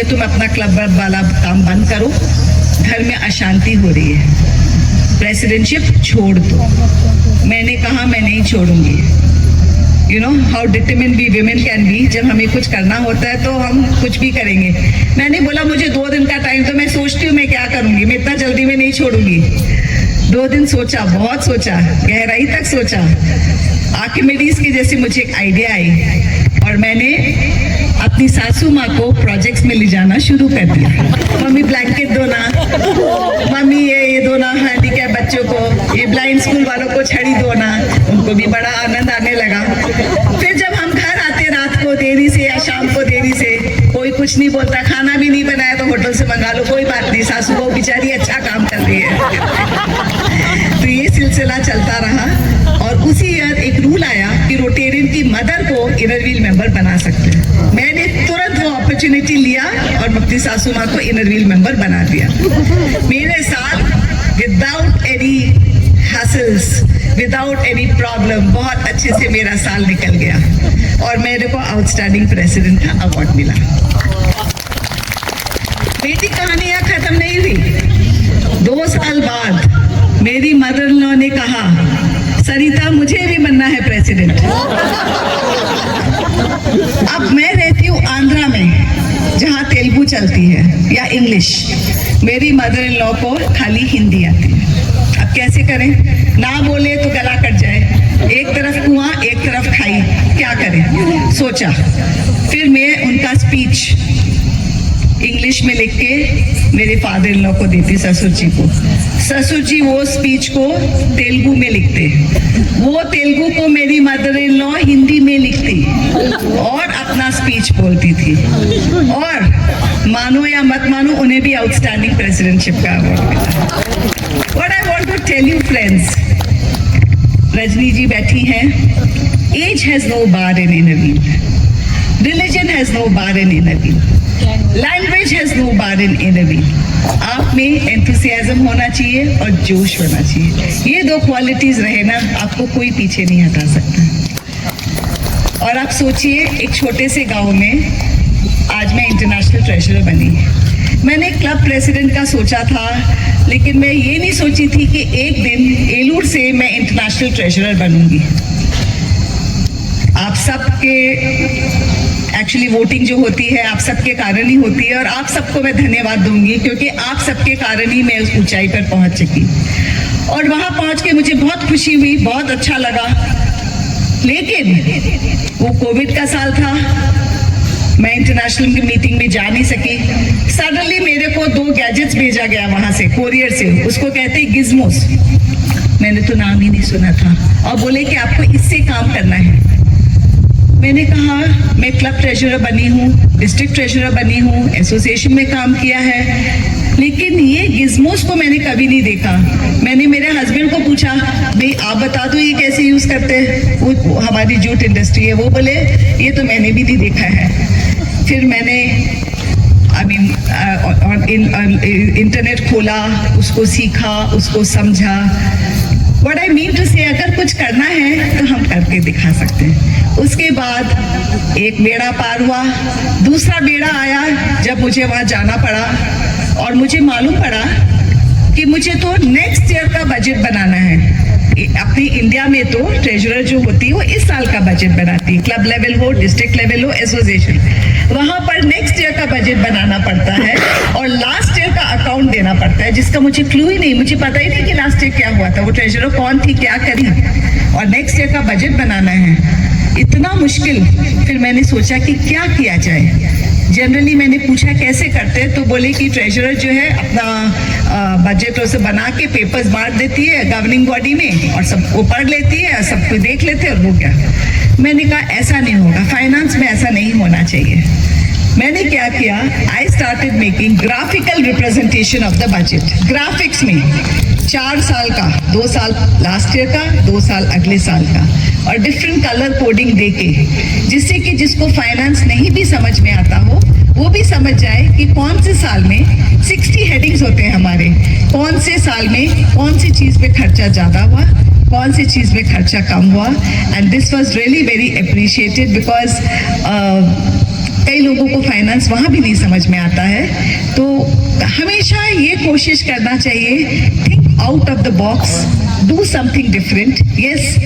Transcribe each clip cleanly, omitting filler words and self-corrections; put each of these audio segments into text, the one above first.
बोलेंगे तुम अपना क्लब वाला काम बंद करो, घर में अशांति हो रही है, प्रेसिडेंटशिप छोड़ दो। मैंने कहा मैं नहीं छोड़ूंगी। You know how determined we women can be. जब हमें कुछ करना होता है तो हम कुछ भी करेंगे। मैंने बोला मुझे 2 दिन का टाइम, तो मैं सोचती हूँ मैं क्या करूँगी, मैं इतना जल्दी में नहीं छोड़ूंगी। 2 दिन सोचा, बहुत सोचा, गहराई तक सोचा। आर्किमिडीज की जैसी मुझे एक आइडिया आई और मैंने अपनी सासू माँ को प्रोजेक्ट्स में ले जाना शुरू कर दिया। मम्मी ब्लैंकेट दो ना, मम्मी ये दो ना हैंडीकैप बच्चों को, ये ब्लाइंड स्कूल वालों को छड़ी दो ना। उनको भी बड़ा आनंद आने लगा। फिर जब हम घर आते रात को देरी से या शाम को देरी से, कोई कुछ नहीं बोलता, खाना भी नहीं बनाया तो होटल से मंगा लो, कोई बात नहीं, सासू को बेचारी अच्छा काम कर रही है। तो ये सिलसिला चलता रहा और उसी ईयर एक रूल आया कि रोटेरियन की मदर को इनर व्हील मेंबर बना सकते हैं। मैंने तुरंत वो अपॉर्चुनिटी लिया और अपनी सासू माँ को इनर व्हील मेंबर बना दिया। मेरे साथ without any hassles, without any problem बहुत अच्छे से मेरा साल निकल गया और मेरे को आउटस्टैंडिंग प्रेसिडेंट का अवार्ड मिला। मेरी कहानी यहाँ खत्म नहीं हुई। 2 साल बाद मेरी मदर इन लॉ ने कहा सरिता मुझे भी बनना है प्रेसिडेंट। अब मैं रहती हूँ आंध्रा में जहाँ तेलुगु चलती है या इंग्लिश। मेरी मदर इन लॉ को खाली हिंदी आती है। अब कैसे करें, ना बोले तो गला कट जाए, एक तरफ कुआं एक तरफ खाई, क्या करें सोचा। फिर मैं उनका स्पीच इंग्लिश में लिख के मेरे फादर इन लॉ को देती, ससुर जी को। ससुर जी वो स्पीच को तेलुगु में लिखते, वो तेलुगु को मेरी मदर इन लॉ हिंदी में लिखती और अपना स्पीच बोलती थी। और मानो या मत मानो उन्हें भी आउटस्टैंडिंग प्रेसिडेंटशिप का अवार्ड मिला। What I want to tell you friends, Rajni ji बैठी हैं, age has no bar in Inner Wheel, religion has no bar in Inner Wheel, language has no bar in Inner Wheel. आप में enthusiasm होना चाहिए और जोश होना चाहिए। ये 2 क्वालिटीज रहे ना, आपको कोई पीछे नहीं हटा सकता। और आप सोचिए एक छोटे से गांव में आज मैं इंटरनेशनल ट्रेजरर बनी। मैंने क्लब प्रेसिडेंट का सोचा था, लेकिन मैं ये नहीं सोची थी कि एक दिन एलूर से मैं इंटरनेशनल ट्रेजरर बनूंगी। आप सबके एक्चुअली वोटिंग जो होती है आप सबके कारण ही होती है और आप सबको मैं धन्यवाद दूंगी क्योंकि आप सबके कारण ही मैं उस ऊंचाई पर पहुंच सकी। और वहां पहुंच के मुझे बहुत खुशी हुई, बहुत अच्छा लगा। लेकिन वो कोविड का साल था, मैं इंटरनेशनल की मीटिंग में जा नहीं सकी। सडनली मेरे को 2 गैजेट्स भेजा गया वहां से, कोरियर से, उसको कहते हैं गिज़मोस। मैंने तो नाम ही नहीं सुना था और बोले कि आपको इससे काम करना है। मैंने कहा मैं क्लब ट्रेजरर बनी हूँ, डिस्ट्रिक्ट ट्रेजरर बनी हूँ, एसोसिएशन में काम किया है, लेकिन ये गिज़मोस को मैंने कभी नहीं देखा। मैंने मेरे हस्बैंड को पूछा भाई आप बता दो ये कैसे यूज़ करते हैं, वो हमारी जूट इंडस्ट्री है, वो बोले ये तो मैंने भी नहीं देखा है। फिर मैंने इंटरनेट खोला, उसको सीखा, उसको समझा। What I mean to say, अगर कुछ करना है तो हम करके दिखा सकते हैं। उसके बाद एक बेड़ा पार हुआ, दूसरा बेड़ा आया जब मुझे वहाँ जाना पड़ा और मुझे मालूम पड़ा कि मुझे तो नेक्स्ट ईयर का बजट बनाना है। अपनी इंडिया में तो ट्रेजरर जो होती है वो इस साल का बजट बनाती है, क्लब लेवल हो, डिस्ट्रिक्ट लेवल हो, एसोसिएशन। वहाँ पर नेक्स्ट ईयर का बजट बनाना पड़ता है और लास्ट ईयर का अकाउंट देना पड़ता है, जिसका मुझे क्लू ही नहीं, मुझे पता ही नहीं कि लास्ट ईयर क्या हुआ था, वो ट्रेजरर कौन थी, क्या करी, और नेक्स्ट ईयर का बजट बनाना है। इतना मुश्किल। फिर मैंने सोचा कि क्या किया जाए। जनरली मैंने पूछा कैसे करते हैं, तो बोले कि ट्रेजरर जो है अपना बजट उसे बना के पेपर्स बांट देती है गवर्निंग बॉडी में और सबको पढ़ लेती है, सबको देख लेते हैं और हो गया। मैंने कहा ऐसा नहीं होगा, फाइनेंस में ऐसा नहीं होना चाहिए। मैंने क्या किया, I started making graphical representation of the budget. Graphics में 4 साल का, 2 साल लास्ट ईयर का, 2 साल अगले साल का, और डिफरेंट कलर कोडिंग देके, जिससे कि जिसको फाइनेंस नहीं भी समझ में आता हो वो भी समझ जाए कि कौन से साल में 60 हेडिंग्स होते हैं हमारे, कौन से साल में कौन सी चीज़ पे खर्चा ज़्यादा हुआ, कौन सी चीज़ में खर्चा कम हुआ। And this was really very appreciated because कई लोगों को फाइनेंस वहाँ भी नहीं समझ में आता है। तो हमेशा ये कोशिश करना चाहिए, think out of the box, do something different. Yes,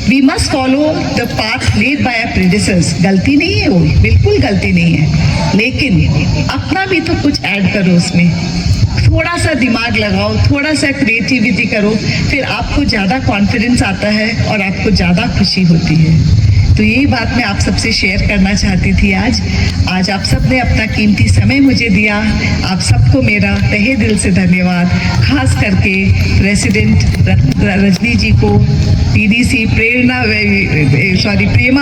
we must follow the path led by our predecessors. गलती नहीं है वो, बिल्कुल गलती नहीं है, लेकिन अपना भी तो कुछ ऐड करो उसमें, थोड़ा सा दिमाग लगाओ, थोड़ा सा क्रिएटिविटी करो, फिर आपको ज़्यादा कॉन्फिडेंस आता है और आपको ज़्यादा खुशी होती है। तो यही बात मैं आप सबसे शेयर करना चाहती थी आज आप सब ने अपना कीमती समय मुझे दिया। आप सबको मेरा तहे दिल से धन्यवाद, खास करके प्रेसिडेंट रजनी जी को, पीडीसी प्रेमा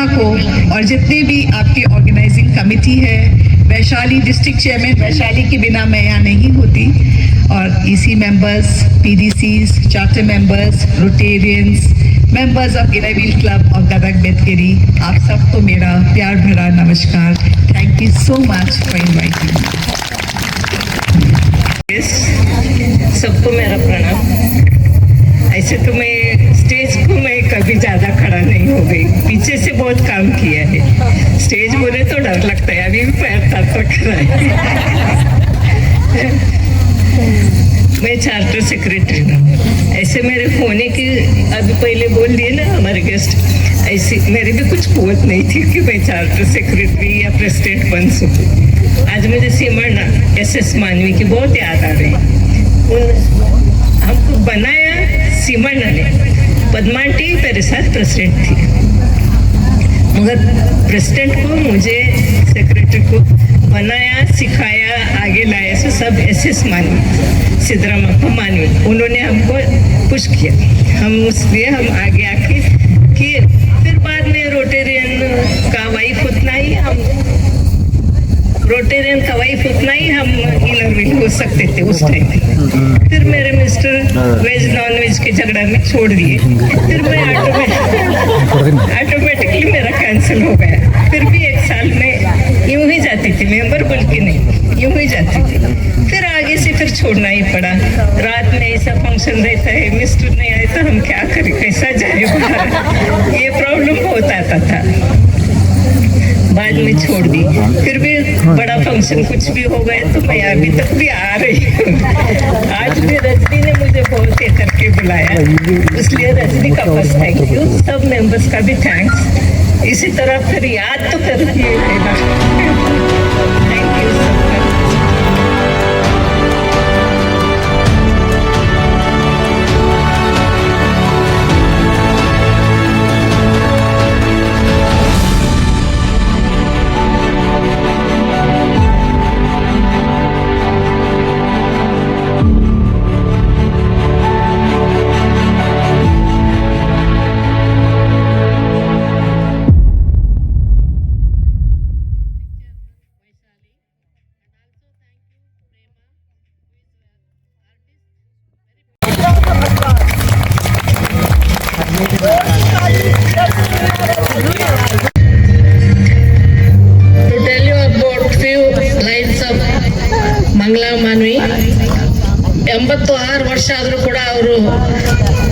को, और जितने भी आपकी ऑर्गेनाइजिंग कमेटी है, वैशाली डिस्ट्रिक्ट चेयरमैन, वैशाली के बिना मैं यहाँ नहीं होती, और EC members, PDCs, charter members, Rotarians, members of गिरावील क्लब ऑफ गदग बेतकेरी, आप सबको मेरा प्यार भरा नमस्कार। Thank you so much for inviting. सबको मेरा प्रणाम। ऐसे तो मैं स्टेज को मैं कभी ज़्यादा खड़ा नहीं हो गई, पीछे से बहुत काम किया है। स्टेज बोले तो डर लगता है, अभी भी पैर तक रहा है। मैं चार्टर सेक्रेटरी हूँ। ऐसे मेरे होने की अभी पहले बोल दिए ना हमारे गेस्ट, ऐसे मेरे भी कुछ कुवत नहीं थी कि मैं चार्टर सेक्रेटरी या प्रेसिडेंट बन सकूँ। आज मुझे सीमरना SS मानवी की बहुत याद आ रही। हमको बनाया सीमरना ने, पद्मा आंटी मेरे साथ प्रेसिडेंट थी, मगर प्रेसिडेंट को मुझे सेक्रेटरी को बनाया, सिखाया, आगे लाया सब SS मानवी, सिद्धरामप्पा मानवी, उन्होंने हमको पुश किया। हम इसलिए हम आगे आके किए। फिर बाद में रोटेरियन का वाइफ उतना ही हम इनर व्हील हो सकते थे उस टाइम में। फिर मेरे मिस्टर वेज नॉन वेज के झगड़ा में छोड़ दिए, फिर मैं ऑटोमेटिकली मेरा कैंसिल हो गया। फिर भी 1 साल में यूं ही जाती थी, मेंबर बोल के नहीं, यूं ही जाती थी। फिर आगे से फिर छोड़ना ही पड़ा। रात में ऐसा फंक्शन रहता है, मिस्टर नहीं आए तो हम क्या करें, कैसा जाए बाहर, ये प्रॉब्लम बहुत आता था। बाद में छोड़ दी। फिर भी बड़ा फंक्शन कुछ भी हो गए तो मैं अभी तक भी आ रही हूँ। आज भी रजनी ने मुझे बहुत ये करके बुलाया, इसलिए रजनी का फर्स्ट थैंक यू, सब मेंबर्स का भी थैंक्स। इसी तरह फिर याद तो करती है। Thank you so much. Mangala Manvi 86 ವರ್ಷ ಆದರೂ ಕೂಡ ಅವರು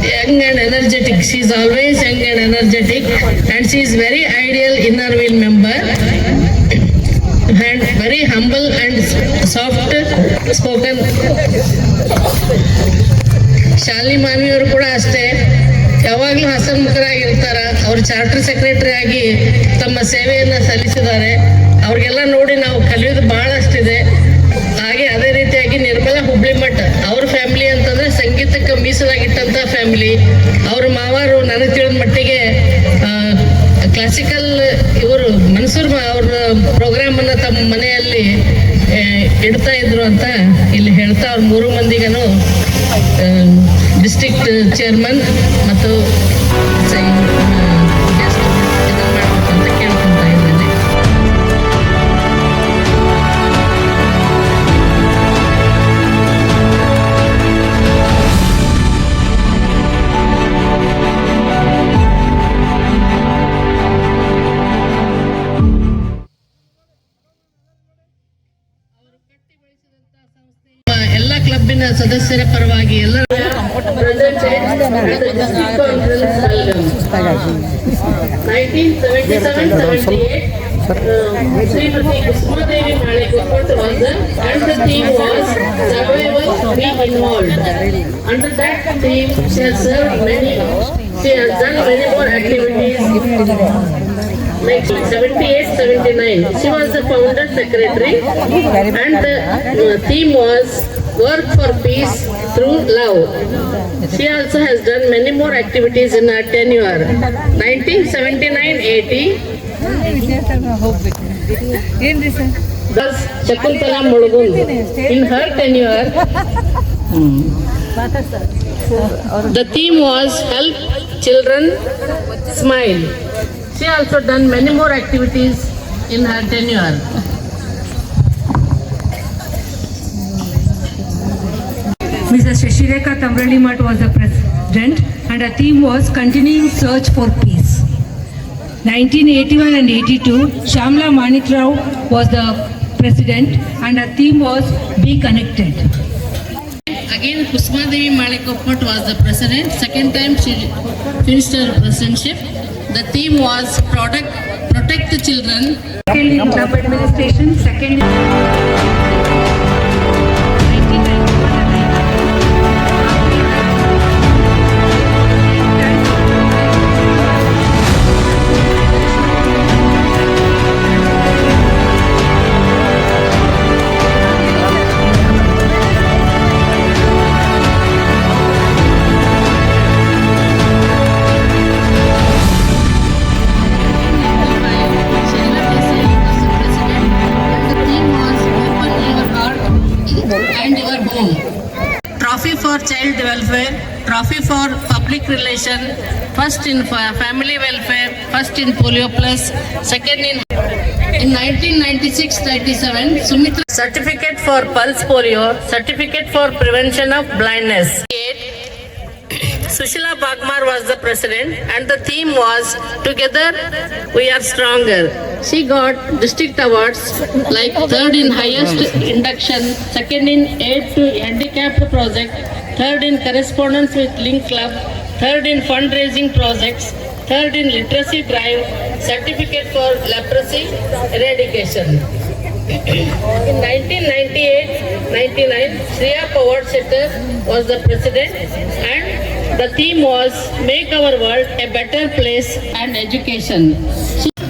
Young and energetic. She is always Young and energetic and she is very ideal inner wheel member and very humble and soft spoken. Shalini Manvi ಅವರು ಕೂಡ ಅಷ್ಟೇ, ಯಾವಾಗಲೂ ಹಸನ್ಮುಖರಾಗಿರ್ತಾರ. ಅವರು ಚಾರ್ಟರ್ ಸೆಕ್ರೆಟರಿ ಆಗಿ ತಮ್ಮ ಸೇವೆಯನ್ನು ಸಲ್ಲಿಸಿದ್ದಾರೆ. ಅವ್ರಿಗೆಲ್ಲ ನೋಡಿ ನಾವು ಕಲಿಯೋದು ಬಹಳಷ್ಟಿದೆ. ಹಾಗೆ ಅದೇ ರೀತಿಯಾಗಿ ನಿರ್ಮಲಾ ಹುಬ್ಳಿಮಠ್ ಅವ್ರ ಫ್ಯಾಮಿಲಿ ಅಂತಂದ್ರೆ ಸಂಗೀತಕ್ಕೆ ಮೀಸಲಾಗಿಟ್ಟಂತ ಫ್ಯಾಮಿಲಿ. ಅವ್ರ ಮಾವಾರು ನನಗೆ ತಿಳಿದ ಮಟ್ಟಿಗೆ ಕ್ಲಾಸಿಕಲ್ ಇವರು ಮನ್ಸೂರ್ ಅವ್ರ ಪ್ರೋಗ್ರಾಮ್ ಅನ್ನ ತಮ್ಮ ಮನೆಯಲ್ಲಿ ಇಡ್ತಾ ಇದ್ರು ಅಂತ ಇಲ್ಲಿ ಹೇಳ್ತಾ, ಅವ್ರ 3 ಮಂದಿಗೂ ಡಿಸ್ಟ್ರಿಕ್ಟ್ ಚೇರ್ಮನ್ ಮತ್ತು ಮಾಡ್ಬೇಕಂತ ಕೇಳ್ಕೊಂತ ಇದ್ದೇನೆ. ಎಲ್ಲ ಕ್ಲಬ್ಬಿನ ಸದಸ್ಯರ ಪರವಾಗಿ ಎಲ್ಲರೂ 1977-78 Srimati Kusmadevi Malekoppat was and the theme was survival, be involved. Under that theme, she has done many more activities. Like 78-79, she was the founder secretary, and the theme was work for peace through love. She also has done many more activities in her tenure. 1979-80. Thus, Shakuntala Mulgun, in her tenure, the theme was Help Children Smile. She also done many more activities in her tenure. Mrs. Shashireka Tamrali Math was the president and her theme was Continuing Search for Peace. 1981 and 82, Shamla Manik Rao was the president and her theme was Be Connected. Again, Kusmadevi Malekoppat was the president. Second time she finished her presidentship. The theme was Protect the Children. Second in club administration, second in and your home. Trophy for child welfare, trophy for public relation, first in family welfare, first in polio plus, second in 1996-97, Sumitra certificate for pulse polio, certificate for prevention of blindness. Sushila Bagmar was the president and the theme was Together We Are Stronger. She got district awards like third in highest induction, second in aid to handicapped project, third in correspondence with Link Club, third in fundraising projects, third in literacy drive, certificate for leprosy eradication. In 1998-99, Shreya Pawarsetter was the president and the theme was Make Our World a Better Place and Education.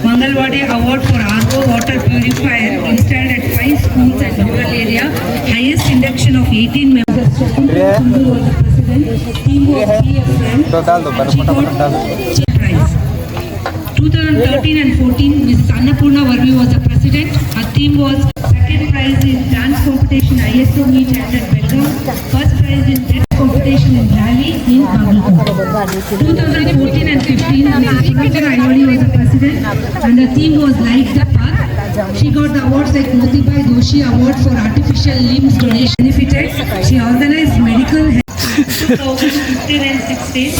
Mangalwadi Award for RO water purifier installed at 5 schools and rural area. Highest induction of 18 members. Shakuntala Kundu was the president. Team was Be a Friend. She got prize. 2013 and 14, Ms. Annapurna Varvi was the president. Her theme was second prize in dance competition ISO meet held at Belgaum. First prize in dance competition in Rally in Bagalkot. 2014 and 15, Mrs. Sumitra Ayoli was the president and her theme was Light the Path. She got the awards like Motibai Doshi Award for Artificial Limbs Donation benefited. She organized medical health 2015 and 16.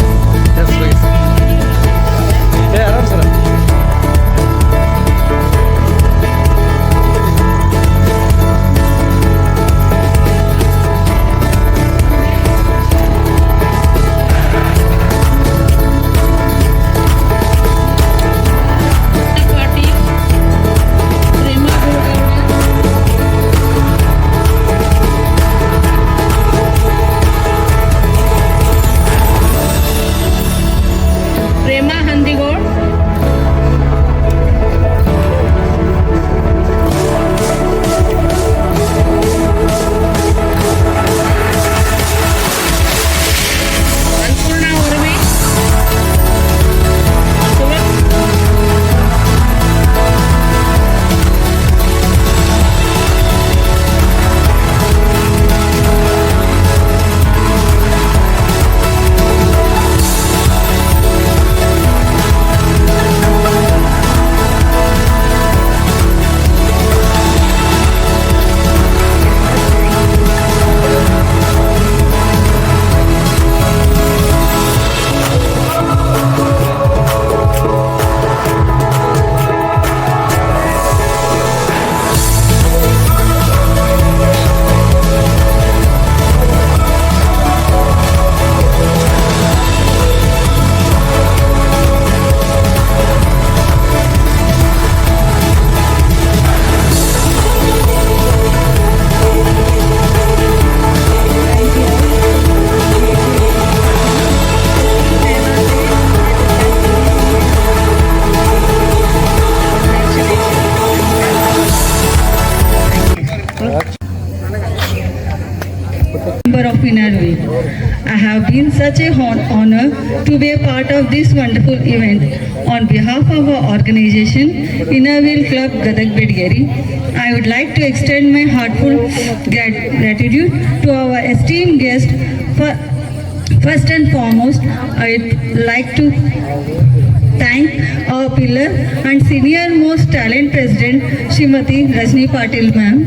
member of Innerweave. I have been such a honor to be a part of this wonderful event. On behalf of our organization, Innerweave Club Gadag Bedgeri, I would like to extend my heartfelt gratitude to our esteemed guest. First and foremost, I'd like to thank our pillar and senior most talent president, Srimati Rajni Patil ma'am,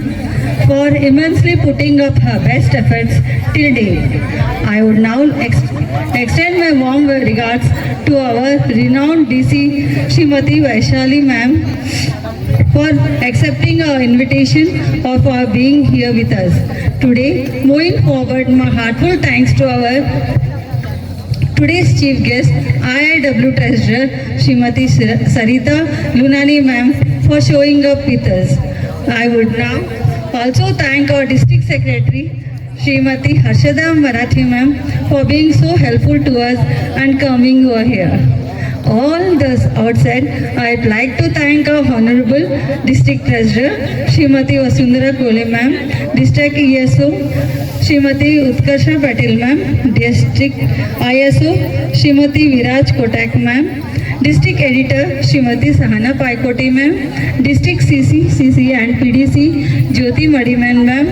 for immensely putting up her best efforts till date. I would now extend my warm regards to our renowned DC, Srimati Vaishali ma'am, for accepting our invitation or for being here with us today. Moving forward, my heartfelt thanks to our today's chief guest, IIW Treasurer Srimati Sarita Lunani ma'am, for showing up with us. I would now also thank our district secretary Srimati Harshada Marathi ma'am for being so helpful to us and coming over here. All this outside, I'd like to thank our Honorable District Treasurer Srimati Vasundhara Kole ma'am, District ESO Srimati Utkarsha Patil ma'am, District ISO Srimati Viraj Kotak ma'am, District Editor Srimati Sahana Paikoti ma'am, District CC and PDC Jyoti Madiman ma'am,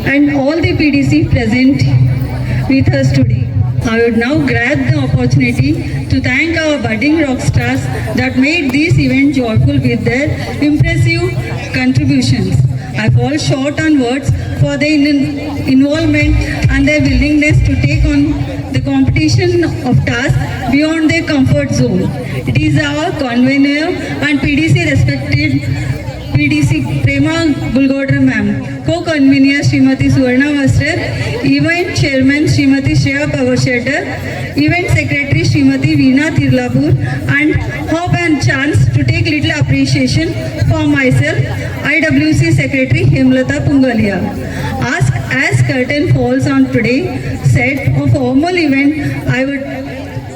and all the PDC present with us today. I would now grab the opportunity to thank our budding rock stars that made this event joyful with their impressive contributions. I fall short on words for their involvement and their willingness to take on the competition of tasks beyond their comfort zone. It is our convener and PDC respected PDC Prema Bulgodra ma'am, co-convener Srimati Suvarna Vaster, event chairman Srimati Shreya Pavarshetter, event secretary Srimati Veena Tirlapur, and hope and chance to take little appreciation for myself, IWC secretary Hemlata Pungalia. As curtain falls on today's set of formal event, I would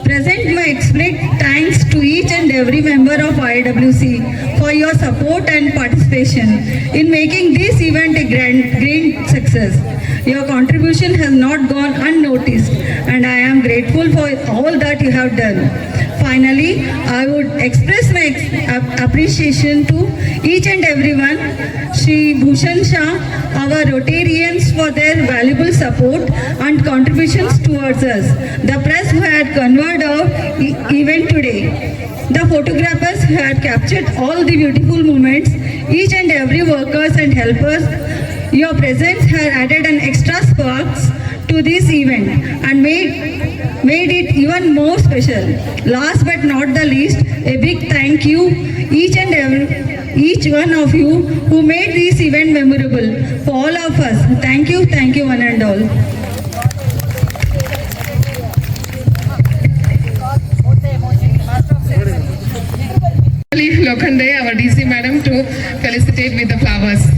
present my express thanks to each and every member of IWC for your support and participation in making this event a great success. Your contribution has not gone unnoticed, and I am grateful for all that you have done. Finally, I would express my appreciation to each and everyone, Shri Bhushan Shah, our Rotarians, for their valuable support and contributions towards us, the press who had convened our event today, the photographers who had captured all the beautiful moments, each and every workers and helpers. Your presence had added an extra sparks to this event and made it even more special. Last but not the least, a big thank you each one of you who made this event memorable for all of us. Thank you one and all. Lokhande, our DC madam, to felicitate with the flowers.